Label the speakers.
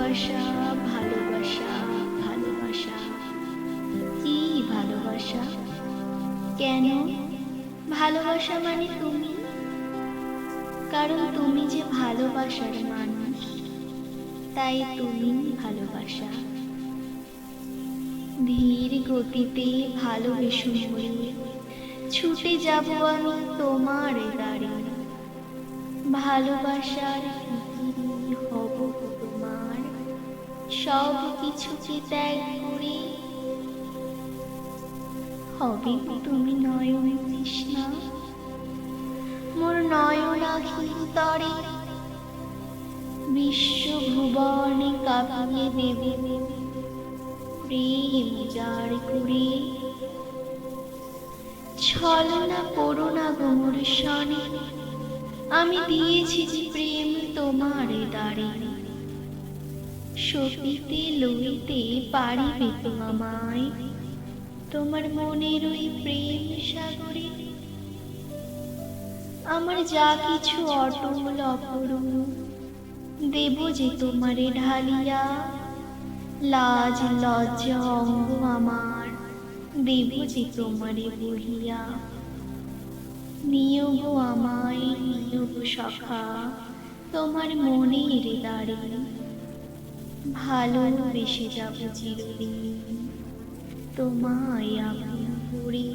Speaker 1: ভালোবাসা, ভালোবাসা, ভালোবাসা। কি ভালোবাসা? কেন? ভালোবাসা মানে তুমি, কারণ তুমি যে ভালোবাসার মানুষ, তাই তুমি ভালোবাসা। ধীর গতিতে ভালোবেসে মরে ছুটে যাব আমি তোমার দ্বারে। ভালোবাসার ফিকিরি হব তোমার, সব কিছুকে ত্যাগ করে। হবে তুমি নয়ন তৃষ্ণা মোর নয়নাখির তরে, বিশ্ব ভুবনে কাঁপিয়ে দেবে প্রেম যার করে। ছলনা করো না গো মোর সনে, আমি দিয়েছি যে প্রেম তোমার দ্বারে। সপিতে লইতে পারিবে তো আমায়, তোমার মনের ওই প্রেম সাগরে। আমার যা কিছু অটল অপরূপ, দেব যে তোমারে ঢালিয়া। লাজ লজ্জা অঙ্গ আমার, দেব যে তোমারে বহিয়া। নিয়োগ আমায় নিয়োগ সখা, তোমার মনের দ্বারে। ভালোবেসে যাব চিরদিন তোমায় আপন করে।